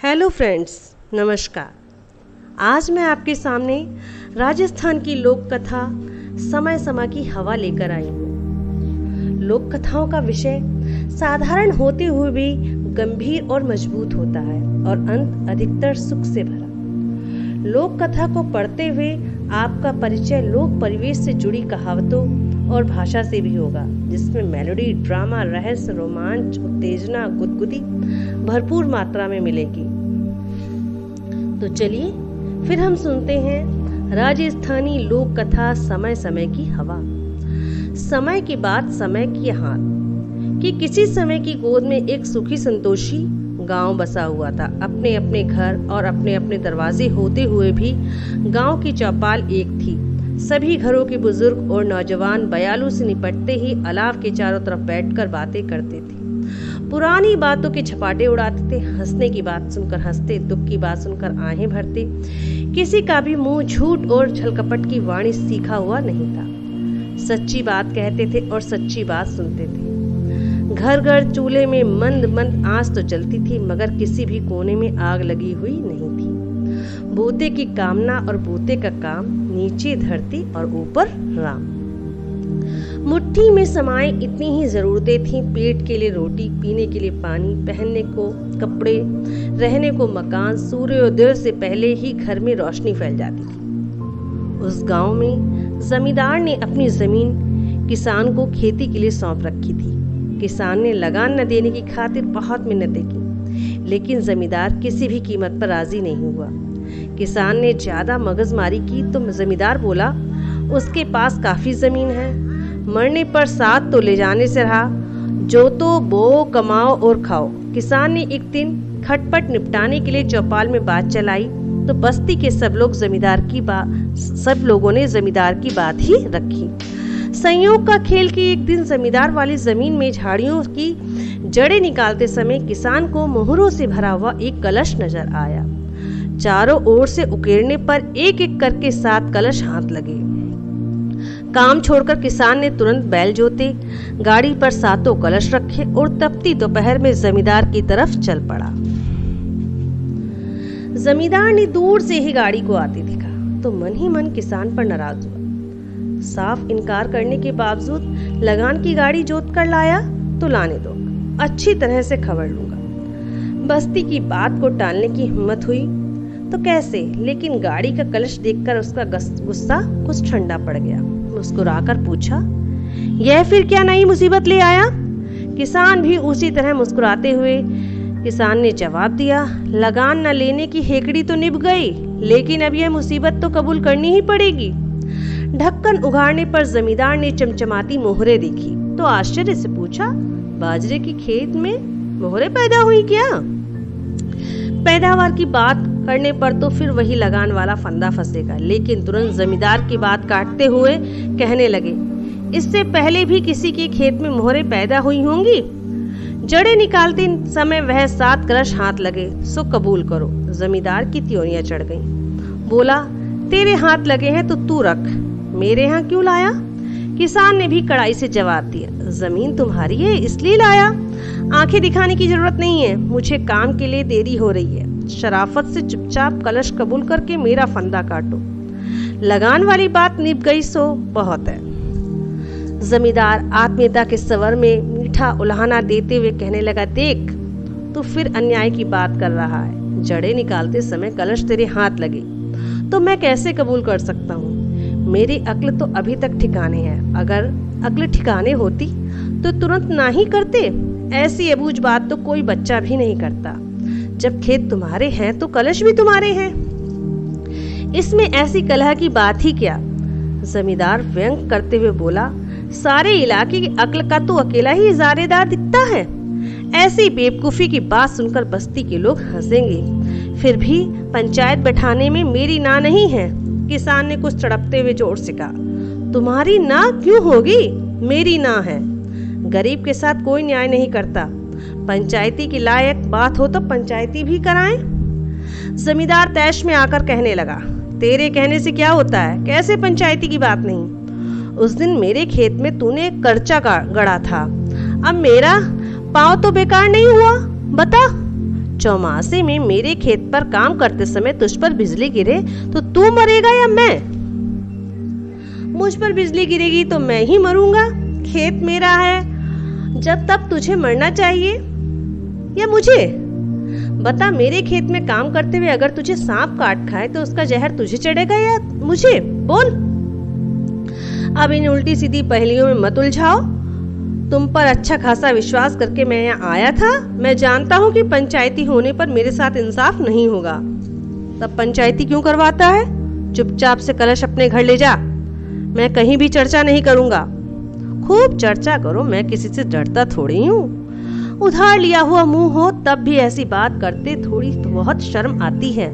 Hello friends, नमस्कार। आज मैं आपके सामने राजस्थान की लोक कथा समय समय की हवा लेकर आई हूँ। लोक कथाओं का विषय साधारण होते हुए भी गंभीर और मजबूत होता है और अंत अधिकतर सुख से भरा। लोक कथा को पढ़ते हुए आपका परिचय लोक परिवेश से जुड़ी कहावतों और भाषा से भी होगा, जिसमें मेलोडी, ड्रामा, रहस्य, रोमांच, उत्तेजना, गुदगुदी भरपूर मात्रा में मिलेगी। तो चलिए फिर हम सुनते हैं राजस्थानी लोक कथा समय समय की हवा। समय की बात समय की हाथ कि किसी समय की गोद में एक सुखी संतोषी गांव बसा हुआ था। अपने अपने घर और अपने अपने दरवाजे होते हुए भी गांव की चौपाल एक थी। सभी घरों के बुजुर्ग और नौजवान बयालू से निपटते ही अलाव के चारों तरफ बैठकर बातें करते थे। पुरानी बातों के झपाटे उड़ाते थे, हंसने की बात सुनकर हंसते, दुख की बात सुनकर आहें भरते। किसी का भी मुंह झूठ और छलकपट की वाणी सीखा हुआ नहीं था। सच्ची बात कहते थे और सच्ची बात सुनते थे। घर घर चूल्हे में मंद मंद आंच तो जलती थी, मगर किसी भी कोने में आग लगी हुई नहीं थी। बोते की कामना और बोते का काम, नीचे धरती और ऊपर राम। मुट्ठी में समाये इतनी ही जरूरतें थीं। पेट के लिए रोटी, पीने के लिए पानी, पहनने को कपड़े, रहने को मकान। सूर्योदय से पहले ही घर में रोशनी फैल जाती थी। उस गांव में जमींदार ने अपनी जमीन किसान को खेती के लिए सौंप रखी थी। किसान ने लगान न देने की खातिर बहुत मिन्नतें की, लेकिन जमींदार किसी भी कीमत पर राजी नहीं हुआ। किसान ने ज्यादा मगजमारी की तो जमींदार बोला, उसके पास काफी जमीन है, मरने पर साथ तो ले जाने से रहा, जो तो बो, कमाओ और खाओ। किसान ने एक दिन खटपट निपटाने के लिए चौपाल में बात चलाई तो बस्ती के सब लोगों ने जमींदार की बात ही रखी। संयोग का खेल कि एक दिन जमींदार वाली जमीन में झाड़ियों की जड़ें निकालते समय किसान को मोहरों से भरा हुआ एक कलश नजर आया। चारों ओर से उकेरने पर एक एक करके 7 कलश हाथ लगे। काम छोड़कर किसान ने तुरंत बैल जोते, गाड़ी पर 7 कलश रखे और तपती दोपहर में जमींदार की तरफ चल पड़ा। जमींदार ने दूर से ही गाड़ी को आते देखा तो मन ही मन किसान पर नाराज हुआ। साफ इनकार करने के बावजूद लगान की गाड़ी जोत कर लाया तो लाने दो, अच्छी तरह से खबर लूंगा। बस्ती की बात को टालने की हिम्मत हुई तो कैसे, लेकिन गाड़ी का कलश देखकर उसका गुस्सा कुछ ठंडा पड़ गया। मुस्कुराकर पूछा, यह फिर क्या नई मुसीबत ले आया? किसान भी उसी तरह मुस्कुराते हुए किसान ने जवाब दिया, लगान न लेने की हेकड़ी तो निभ गई, लेकिन अब यह मुसीबत तो कबूल करनी ही पड़ेगी। ढक्कन उघाड़ने पर जमींदार ने चमचमाती मोहरें देखी तो आश्चर्य से पूछा, बाजरे की खेत में मोहरें पैदा हुई क्या? पैदावार की बात करने पर तो फिर वही लगान वाला फंदा फंसेगा, लेकिन तुरंत जमींदार की बात काटते हुए कहने लगे, इससे पहले भी किसी के खेत में मोहरें पैदा हुई होंगी। जड़ें निकालते समय वह 7 कलश हाथ लगे, सो कबूल करो। जमींदार की त्योरियां चढ़ गईं। बोला, तेरे हाथ लगे हैं तो तू रख, मेरे यहाँ क्यों लाया? किसान ने भी कड़ाई से जवाब दिया, जमीन तुम्हारी है इसलिए लाया, आंखें दिखाने की जरूरत नहीं है, मुझे काम के लिए देरी हो रही है। शराफत से चुपचाप कलश कबूल करके मेरा फंदा काटो। लगान वाली बात निभ गई सो बहुत है। जमींदार आत्मीयता के स्वर में मीठा उल्हाना देते हुए कहने लगा, देख तू फिर अन्याय की बात कर रहा है। जड़ें निकालते समय कलश तेरे हाथ लगे तो मैं कैसे कबूल कर सकता हूँ? मेरी अक्ल तो अभी तक ठिकाने है, अगर अक्ल ठिकाने होती तो तुरंत ना ही करते। ऐसी अबूझ बात तो कोई बच्चा भी नहीं करता। जब खेत तुम्हारे हैं तो कलश भी तुम्हारे हैं, इसमें ऐसी कलह की बात ही क्या? जमींदार व्यंग करते हुए बोला, सारे इलाके की अक्ल का तो अकेला ही इजारेदार दिखता है। ऐसी बेवकूफी की बात सुनकर बस्ती के लोग हंसेंगे, फिर भी पंचायत बैठाने में मेरी ना नहीं है। किसान ने कुछ तड़पते हुए जोर से कहा, तुम्हारी ना क्यों होगी, मेरी ना है। गरीब के साथ कोई न्याय नहीं करता। पंचायती की लायक बात हो तो पंचायती भी कराएं। जमींदार तैश में आकर कहने लगा, तेरे कहने से क्या होता है, कैसे पंचायती की बात नहीं? उस दिन मेरे खेत में तूने कर्चा गड़ा था, अब मेरा पाँव तो बेकार नहीं हुआ, बता चौमासे में मेरे खेत पर काम करते समय तुझ पर बिजली गिरे तो तू मरेगा या मैं? मुझ पर बिजली गिरेगी तो मैं ही मरूंगा। खेत मेरा है, जब तब तुझे मरना चाहिए या मुझे? बता, मेरे खेत में काम करते हुए अगर तुझे सांप काट खाए तो उसका जहर तुझे चढ़ेगा या मुझे? बोल। अब इन उल्टी सीधी पहेलियों में मत उलझाओ। तुम पर अच्छा खासा विश्वास करके मैं यहाँ आया था। मैं जानता हूँ कि पंचायती होने पर मेरे साथ इंसाफ नहीं होगा। तब पंचायती क्यों करवाता है? चुपचाप से कलश अपने घर ले जा। मैं कहीं भी चर्चा नहीं करूंगा। खूब चर्चा करो, मैं किसी से डरता थोड़ी हूँ। उधार लिया हुआ मुंह हो तब भी ऐसी बात करते थोड़ी तो बहुत शर्म आती है।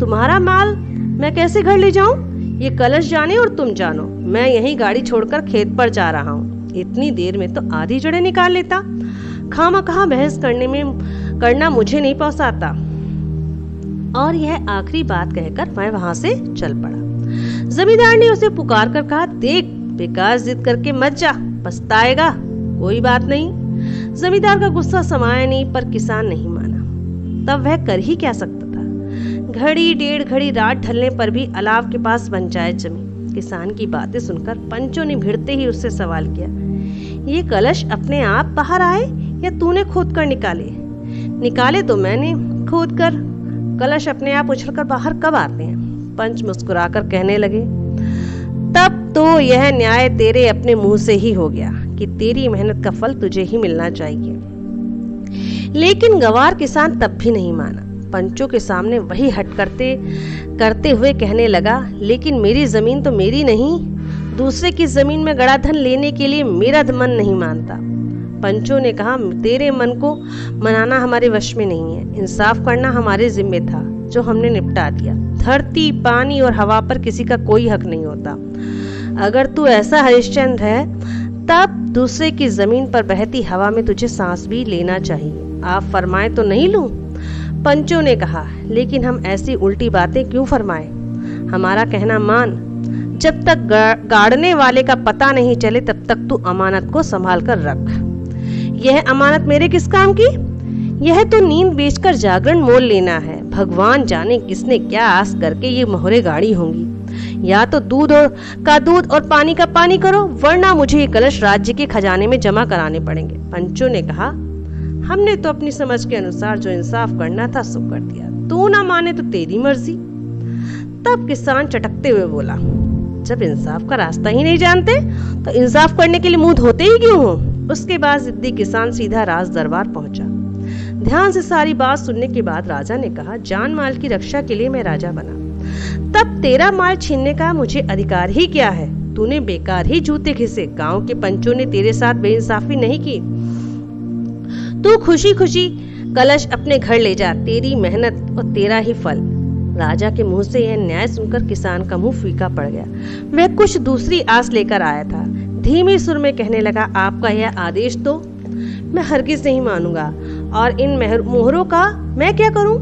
तुम्हारा माल मैं कैसे घर ले जाऊं? ये कलश जाने और तुम जानो। मैं यहीं गाड़ी छोड़कर खेत पर जा रहा हूँ। इतनी देर में तो आधी जड़ें निकाल लेता। खामखा बहस करना मुझे नहीं पोसाता। और यह आखिरी बात कहकर मैं वहां से चल पड़ा। जमींदार ने उसे पुकार कर कहा, देख, बेकार जिद करके मत जा, पछताएगा। कोई बात नहीं। जमींदार का गुस्सा समाया नहीं, पर किसान नहीं माना। तब वह कर ही क्या सकता था। घड़ी डेढ़ घड़ी रात ढलने पर भी अलाव के पास पंचायत जमी। किसान की बातें सुनकर पंचों ने भिड़ते ही उससे सवाल किया, ये कलश अपने आप बाहर आए या तूने खोद कर निकाले? निकाले तो मैंने खोद कर। कलश अपने आप उछलकर बाहर कब आते हैं? पंच मुस्कुराकर कहने लगे, तब तो यह न्याय तेरे अपने मुंह से ही हो गया कि तेरी मेहनत का फल तुझे ही मिलना चाहिए। लेकिन गवार किसान तब भी नहीं माना। पंचों के सामने वही हट करते हुए कहने लगा, लेकिन मेरी जमीन तो मेरी नहीं। दूसरे की जमीन में गड़ा धन लेने के लिए मेरा मन नहीं मानता। पंचों ने कहा, तेरे मन को मनाना हमारे वश में नहीं है। इंसाफ करना हमारे जिम्मे था, जो हमने निपटा दिया। धरती, पानी और हवा पर किसी का कोई हक नहीं होता। अगर तू ऐसा हरिश्चंद्र है, तब दूसरे की जमीन पर बहती हवा में तुझे सांस भी लेना चाहिए। आप फरमाए तो नहीं लूं? पंचों ने कहा, लेकिन हम ऐसी उल्टी बातें क्यों फरमाएं? हमारा कहना मान। जब तक गाड़ने वाले का पता नहीं चले तब तक तू अमानत को संभाल कर रख। यह अमानत मेरे किस काम की? यह तो नींद बेचकर जागरण मोल लेना है। भगवान जाने किसने क्या आस करके ये मोहरे गाड़ी होंगी। या तो दूध और पानी का पानी करो, वरना मुझे ये कलश राज्य के खजाने में जमा कराने पड़ेंगे। पंचों ने कहा, हमने तो अपनी समझ के अनुसार जो इंसाफ करना था सो कर दिया। तू ना माने तो तेरी मर्जी। तब किसान चटकते हुए बोला, जब इंसाफ का रास्ता ही नहीं जानते तो इंसाफ करने के लिए मुंह धोते ही क्यों हो? उसके बाद जिद्दी किसान सीधा राज दरबार पहुंचा। ध्यान से सारी बात सुनने के बाद राजा ने कहा, जान माल की रक्षा के लिए मैं राजा बना, तब तेरा माल छीनने का मुझे अधिकार ही क्या है? तूने बेकार ही जूते घिसे। गांव के पंचों ने तेरे साथ बेइंसाफी नहीं की। तू खुशी खुशी कलश अपने घर ले जा, तेरी मेहनत और तेरा ही फल। राजा के मुंह से यह न्याय सुनकर किसान का मुंह फीका पड़ गया। वह कुछ दूसरी आस लेकर आया था। धीमे सुर में कहने लगा, आपका यह आदेश तो मैं हरगिज नहीं मानूंगा। और इन मोहरों का मैं क्या करूं?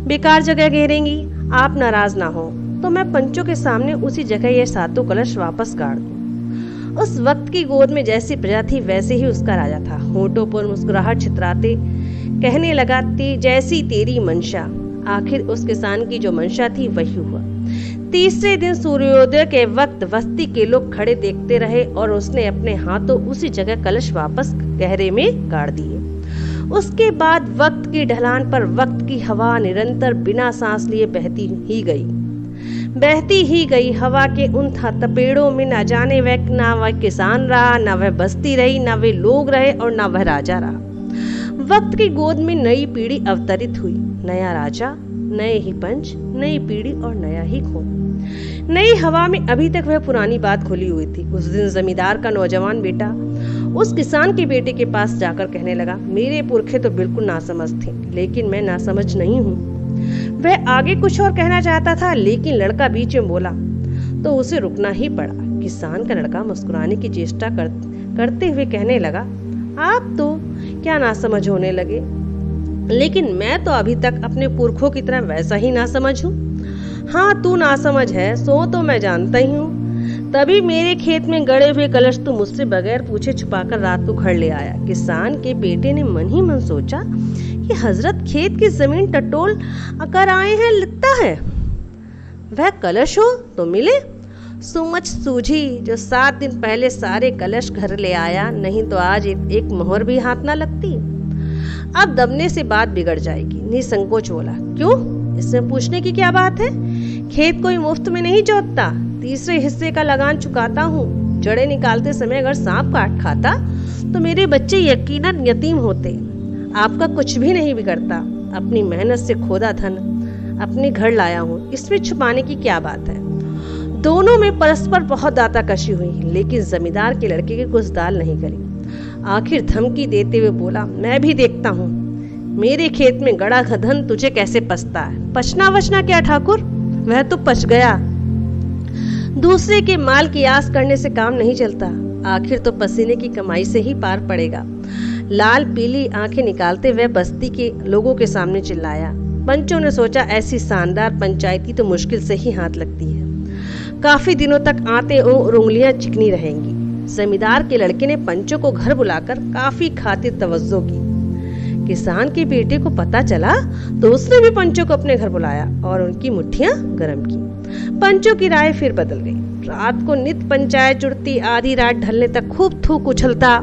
बेकार जगह घेरेंगी। आप नाराज ना हो तो मैं पंचों के सामने उसी जगह यह सातों कलश वापस गाड़ दूं। उस वक्त की गोद में जैसी प्रजा थी वैसे ही उसका राजा था। होठों पर मुस्कुराहट छितराते कहने लगा, जैसी तेरी मंशा। आखिर उस किसान की जो मंशा थी वही हुआ। तीसरे दिन सूर्योदय के वक्त बस्ती के लोग खड़े देखते रहे और उसने अपने हाथों उसी जगह कलश वापस गहरे में गाड़ दिए। उसके बाद वक्त की ढलान पर वक्त की हवा निरंतर बिना सांस लिए बहती ही गई। हवा के उन थपेड़ों में न जाने वह किसान रहा, न वह बस्ती रही, न वे लोग रहे और न वह राजा रहा। वक्त की गोद में नई पीढ़ी अवतरित हुई। नया राजा, नए ही पंच, नई पीढ़ी और नया ही खून। नई हवा में अभी तक वह पुरानी बात खुली हुई थी। उस दिन जमींदार का नौजवान बेटा उस किसान के बेटे के पास जाकर कहने लगा, मेरे पुरखे तो बिल्कुल नासमझ थे, लेकिन मैं नासमझ नहीं हूँ। वह आगे कुछ और कहना चाहता था, लेकिन लड़का बीच में बोला तो उसे रुकना ही पड़ा। किसान का लड़का मुस्कुराने की चेष्टा करते हुए कहने लगा, आप तो क्या नासमझ होने लगे, लेकिन मैं तो अभी तक अपने पुरखों की तरह वैसा ही नासमझ हूँ। हाँ, तू नासमझ है सो तो मैं जानता ही हूँ। तभी मेरे खेत में गड़े हुए कलश तू मुझसे बगैर पूछे छुपाकर रात को घर ले आया। किसान के बेटे ने मन ही मन सोचा, ये हजरत खेत की जमीन टटोल कर आए हैं लगता है। वह कलश हो तो मिले। सुमच सूझी जो 7 दिन पहले सारे कलश घर ले आया, नहीं तो आज एक मोहर भी हाथ ना लगती। अब दबने से बात बिगड़ जाएगी। निसंकोच बोला, क्यों? इसमें पूछने की क्या बात है? खेत कोई मुफ्त में नहीं जोतता, तीसरे हिस्से का लगान चुकाता हूँ। जड़ें निकालते समय अगर सांप काट खाता तो मेरे बच्चे यकीनन यतीम होते। आपका कुछ भी नहीं बिगड़ता। अपनी मेहनत से खोदा धन अपने घर लाया हूँ, इसमें छुपाने की क्या बात है? दोनों में परस्पर बहुत दाताकशी हुई, लेकिन जमींदार के लड़के की कुछ दाल नहीं गली। आखिर धमकी देते हुए बोला, मैं भी देखता हूँ मेरे खेत में गड़ा धन तुझे कैसे पचता है। पचना वचना क्या ठाकुर, वह तो पच गया। दूसरे के माल की आस करने से काम नहीं चलता, आखिर तो पसीने की कमाई से ही पार पड़ेगा। लाल पीली आंखें निकालते हुए बस्ती के लोगों के सामने चिल्लाया। पंचों ने सोचा ऐसी शानदार पंचायती तो मुश्किल से ही हाथ लगती है। काफी दिनों तक आते और उंगलियां चिकनी रहेंगी। जमींदार के लड़के ने पंचों को घर बुलाकर काफी खातिर तवज्जो की। किसान के बेटे को पता चला तो उसने भी पंचों को अपने घर बुलाया और उनकी मुट्ठियां गर्म की। पंचों की राय फिर बदल गई। रात को नित पंचायत जुड़ती, आधी रात ढलने तक खूब थूक उछलता।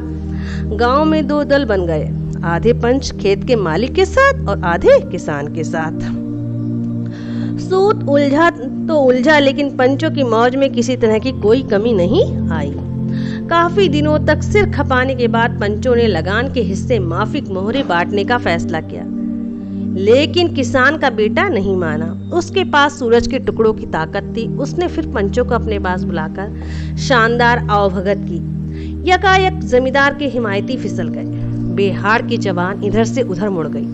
गांव में 2 दल बन गए, आधे पंच खेत के मालिक के साथ और आधे किसान के साथ। सूत उलझा तो उलझा, लेकिन पंचों की मौज में किसी तरह की कोई कमी नहीं आई। काफी दिनों तक सिर खपाने के बाद पंचों ने लगान के हिस्से माफिक मोहरे बांटने का फैसला किया, लेकिन किसान का बेटा नहीं माना। उसके पास सूरज के टुकड़ों की ताकत थी। उसने फिर पंचों को अपने पास बुलाकर शानदार आवभगत की। यकायक जमींदार के हिमायती फिसल गए। बेहाड़ की जवान इधर से उधर मुड़ गई।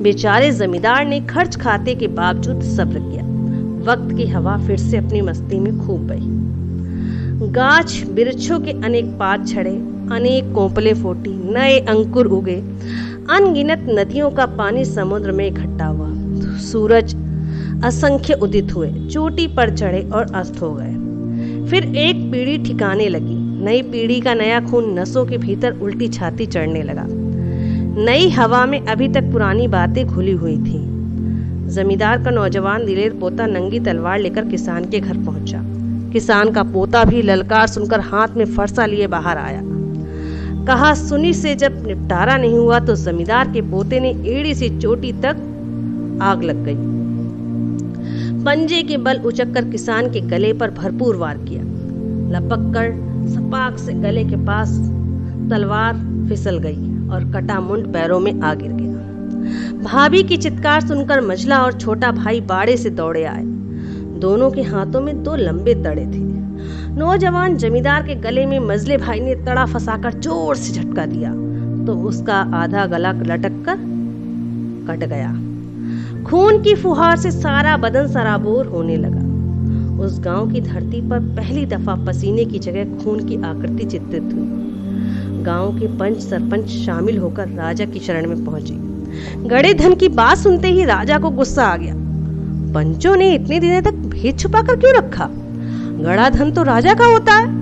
बेचारे जमींदार ने खर्च खाते के बावजूद सब्र किया। वक्त की हवा फिर से अपनी मस्ती में खूब बही। गाछ बिरछों के अनेक पात छड़े, अनेक कोंपले फूटी, नए अंकुर उगे। अनगिनत नदियों का पानी समुद्र में इकट्ठा हुआ। सूरज असंख्य उदित हुए, चोटी पर चढ़े और अस्त हो गए। फिर एक पीढ़ी ठिकाने लगी। नई पीढ़ी का नया खून नसों के भीतर उल्टी छाती चढ़ने लगा। नई हवा में अभी तक पुरानी बातें घुली हुई थी। जमींदार का नौजवान दिलेर पोता नंगी तलवार लेकर किसान के घर पहुंचा। किसान का पोता भी ललकार सुनकर हाथ में फरसा लिए बाहर आया। कहा सुनी से जब निपटारा नहीं हुआ तो जमींदार के पोते ने एड़ी से चोटी तक आग लग गई। पंजे के बल उचककर किसान के गले पर भरपूर वार किया। लपक कर सपाक से गले के पास तलवार फिसल गई और कटा मुंड पैरों में आ गिर गया। भाभी की चित्कार सुनकर मझला और छोटा भाई बाड़े से दौड़े आए। दोनों के हाथों में 2 लंबे तड़े थे। नौजवान जमींदार के गले में मझले भाई ने तड़ा फंसाकर जोर से झटका दिया तो उसका आधा गला लटक कर कट गया। खून की फुहार से सारा बदन सराबोर होने लगा। उस गांव की धरती पर पहली दफा पसीने की जगह खून की आकृति चित्रित हुई। गांव के पंच सरपंच शामिल होकर राजा की शरण में पहुंचे। गड़े धन की बात सुनते ही राजा को गुस्सा आ गया। पंचों ने इतने दिनों तक भेद छुपा कर क्यों रखा? गड़ा धन तो राजा का होता है।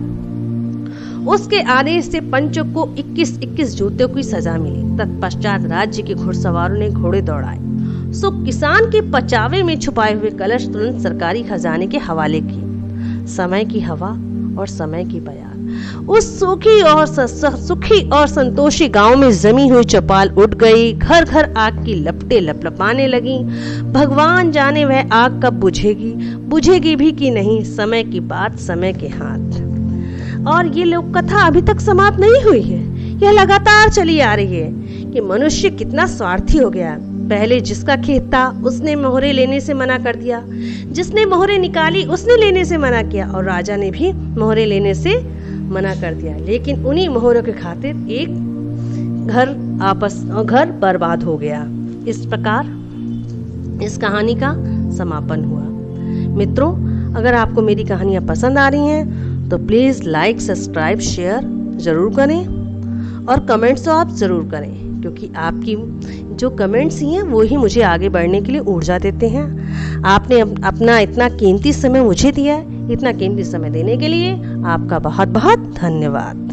उसके आदेश से पंचों को 21-21 जूतों की सजा मिली। तत्पश्चात राज्य के घुड़सवारों ने घोड़े दौड़ाए। सो किसान के पचावे में छुपाए हुए कलश तुरंत सरकारी खजाने के हवाले किए। समय की हवा और समय की बयार उस सुखी और संतोषी गांव में जमी हुई चौपाल उठ गई। घर घर आग की लपटें लपलपाने लगी। भगवान जाने वह आग कब बुझेगी भी कि नहीं। समय की बात समय के हाथ। और ये लोक कथा अभी तक समाप्त नहीं हुई है, यह लगातार चली आ रही है कि मनुष्य कितना स्वार्थी हो गया। पहले जिसका खेत था उसने मोहरे लेने से मना कर दिया, जिसने मोहरे निकाली उसने लेने से मना किया और राजा ने भी मोहरे लेने से मना कर दिया। लेकिन उन्हीं मोहरों के खातिर एक घर बर्बाद हो गया। इस प्रकार इस कहानी का समापन हुआ। मित्रों, अगर आपको मेरी कहानियाँ पसंद आ रही हैं तो प्लीज़ लाइक सब्सक्राइब शेयर ज़रूर करें और कमेंट्स तो आप ज़रूर करें, क्योंकि आपकी जो कमेंट्स ही हैं वो ही मुझे आगे बढ़ने के लिए ऊर्जा देते हैं। आपने अपना इतना कीमती समय मुझे दिया है। इतना कीमती समय देने के लिए आपका बहुत बहुत धन्यवाद।